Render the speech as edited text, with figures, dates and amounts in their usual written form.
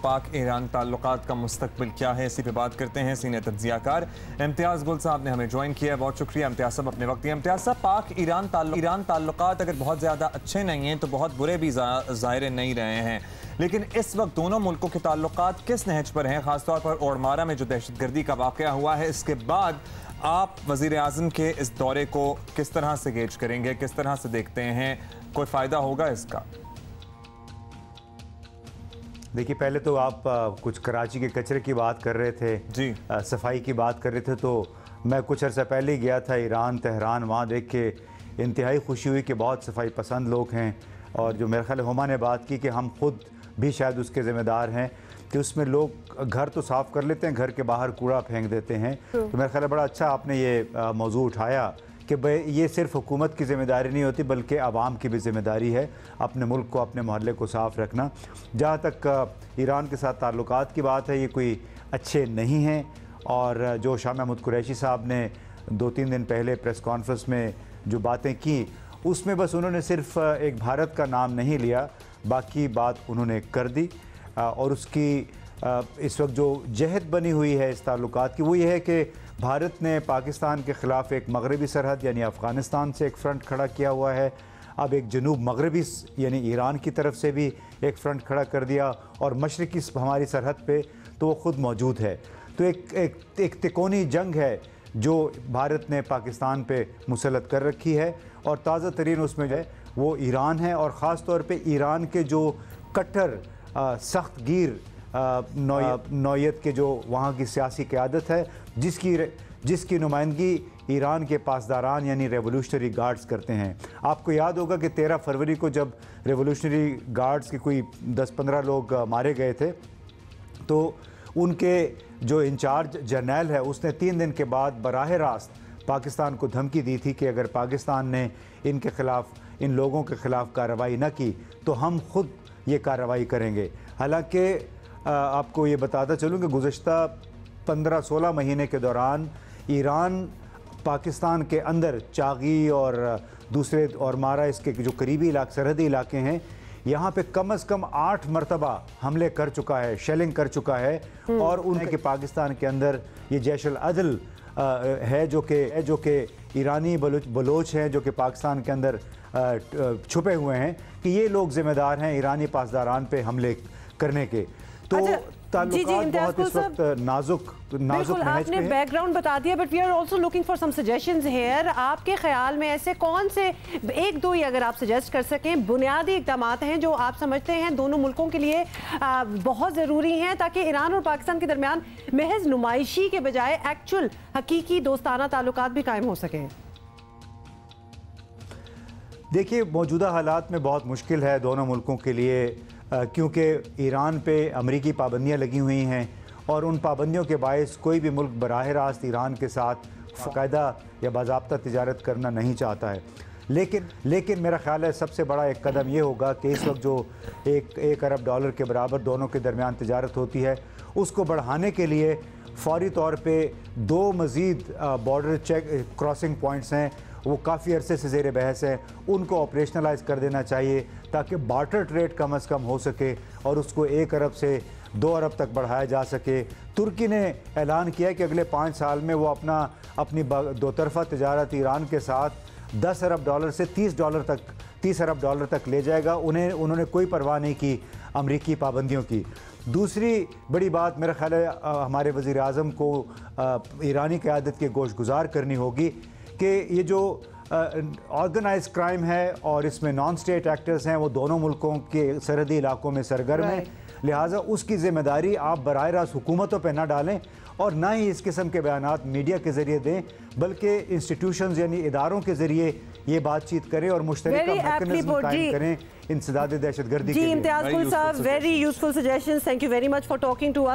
पाक ईरान ताल्लुकात का मुस्तकबिल क्या है, इसी पे बात करते हैं। सीनियर तज्जियाकार इम्तियाज़ गुल साहब ने हमें ज्वाइन किया है, बहुत शुक्रिया इम्तियाज़ साहब अपने वक्त। इम्तियाज़ साहब, पाक ईरान ताल्लुकात अगर बहुत ज़्यादा अच्छे नहीं हैं तो बहुत बुरे भी ज़ाहिर नहीं रहे हैं, लेकिन इस वक्त दोनों मुल्कों के ताल्लुकात किस नहज पर हैं? ख़ासतौर पर ओड़मारा में जो दहशतगर्दी का वाक़या हुआ है, इसके बाद आप वज़ीर आज़म के इस दौरे को किस तरह से गेज करेंगे, किस तरह से देखते हैं? कोई फ़ायदा होगा इसका? देखिए, पहले तो आप कुछ कराची के कचरे की बात कर रहे थे जी, सफाई की बात कर रहे थे, तो मैं कुछ अर्सा पहले ही गया था ईरान, तेहरान। वहाँ देख के इंतहाई खुशी हुई कि बहुत सफाई पसंद लोग हैं। और जो मेरे ख्याल हुमा ने बात की कि हम खुद भी शायद उसके ज़िम्मेदार हैं कि उसमें लोग घर तो साफ़ कर लेते हैं, घर के बाहर कूड़ा फेंक देते हैं। तो मेरा ख्याल बड़ा अच्छा आपने ये मौजू उठाया कि ये सिर्फ हुकूमत की ज़िम्मेदारी नहीं होती बल्कि आवाम की भी ज़िम्मेदारी है अपने मुल्क को, अपने मोहल्ले को साफ़ रखना। जहाँ तक ईरान के साथ ताल्लुकात की बात है, ये कोई अच्छे नहीं हैं। और जो शाह महमूद कुरैशी साहब ने 2-3 दिन पहले प्रेस कॉन्फ्रेंस में जो बातें की, उसमें बस उन्होंने सिर्फ एक भारत का नाम नहीं लिया, बाकी बात उन्होंने कर दी। और उसकी इस वक्त जो जहद बनी हुई है इस ताल्लुकात की, वो ये है कि भारत ने पाकिस्तान के ख़िलाफ़ एक मगरबी सरहद यानी अफ़गानिस्तान से एक फ़्रंट खड़ा किया हुआ है। अब एक जनूब मगरबी यानी ईरान की तरफ से भी एक फ़्रंट खड़ा कर दिया, और मशरक़ी हमारी सरहद पे तो वो ख़ुद मौजूद है। तो एक तिकोनी जंग है जो भारत ने पाकिस्तान पे मुसल्लत कर रखी है, और ताज़ा तरीन उसमें जो है वो ईरान है। और ख़ास तौर पे ईरान के जो कट्टर सख्त गिर नौयत के जो वहाँ की सियासी क़यादत है, जिसकी नुमाइंदगी ईरान के पासदारान यानी रेवोल्यूशनरी गार्ड्स करते हैं। आपको याद होगा कि 13 फरवरी को जब रेवोल्यूशनरी गार्ड्स के कोई 10-15 लोग मारे गए थे, तो उनके जो इंचार्ज जर्नल है उसने 3 दिन के बाद बराह रास्त पाकिस्तान को धमकी दी थी कि अगर पाकिस्तान ने इनके ख़िलाफ़, इन लोगों के ख़िलाफ़ कार्रवाई न की तो हम खुद ये कार्रवाई करेंगे। हालांकि आपको ये बताता चलूँ कि गुज़श्ता 15-16 महीने के दौरान ईरान पाकिस्तान के अंदर चागी और दूसरे और मारा इसके जो करीबी सरहदी इलाके हैं, यहाँ पे कम से कम 8 मरतबा हमले कर चुका है, शेलिंग कर चुका है। और उनके पाकिस्तान के अंदर ये जैश अल अदल है जो कि ईरानी बलोच हैं जो कि पाकिस्तान के अंदर छुपे हुए हैं, कि ये लोग ज़िम्मेदार हैं ईरानी पासदारान पे हमले करने के। तो ताल्लुकात बहुत इस वक्त नाजुक आपने बैकग्राउंड बता दिया, but we are also looking for some suggestions here. आपके ख्याल में ऐसे कौन से 1-2 ही अगर आप सजेस्ट कर सकें बुनियादी इक़दाम हैं जो आप समझते हैं दोनों मुल्कों के लिए बहुत ज़रूरी हैं, ताकि ईरान और पाकिस्तान के दरमियान महज नुमाइशी के बजाय एक्चुअल हकीकी दोस्ताना ताल्लुकात भी कायम हो सकें? देखिए, मौजूदा हालात में बहुत मुश्किल है दोनों मुल्कों के लिए, क्योंकि ईरान पे अमरीकी पाबंदियाँ लगी हुई हैं, और उन पाबंदियों के बायस कोई भी मुल्क बराह रास्त ईरान के साथ बाकायदा या बाज़ाब्ता तिजारत करना नहीं चाहता है। लेकिन मेरा ख्याल है सबसे बड़ा एक कदम ये होगा कि इस वक्त जो एक अरब डॉलर के बराबर दोनों के दरमियान तिजारत होती है, उसको बढ़ाने के लिए फ़ौरी तौर पे 2 मज़ीद बॉर्डर क्रॉसिंग पॉइंट्स हैं, वो काफ़ी अरसे से ज़ेर बहस है, उनको ऑपरेशनलाइज कर देना चाहिए ताकि बार्टर ट्रेड कम से कम हो सके और उसको 1 अरब से 2 अरब तक बढ़ाया जा सके। तुर्की ने ऐलान किया है कि अगले 5 साल में वो अपनी 2 तरफ़ा तिजारत ईरान के साथ 10 अरब डॉलर से 30 अरब डॉलर तक ले जाएगा। उन्होंने कोई परवाह नहीं की अमरीकी पाबंदियों की। दूसरी बड़ी बात मेरा ख्याल है हमारे वज़ीर आज़म को ईरानी क़यादत की गोशगुजार करनी होगी कि ये जो ऑर्गेनाइज क्राइम है और इसमें नॉन स्टेट एक्टर्स हैं, वो दोनों मुल्कों के सरहदी इलाकों में सरगर्म हैं। लिहाजा उसकी ज़िम्मेदारी आप बराह रास्त हुकूमतों पर ना डालें, और ना ही इस किस्म के बयानात मीडिया के ज़रिए दें, बल्कि इंस्टीट्यूशंस यानी इदारों के ज़रिए ये बातचीत करें और मुश्तरका मैकेनिज़्म कायम करें इंसदाद दहशतगर्दी के लिए। Imtiaz Gul sahab, very useful suggestions, thank you very much for talking to us.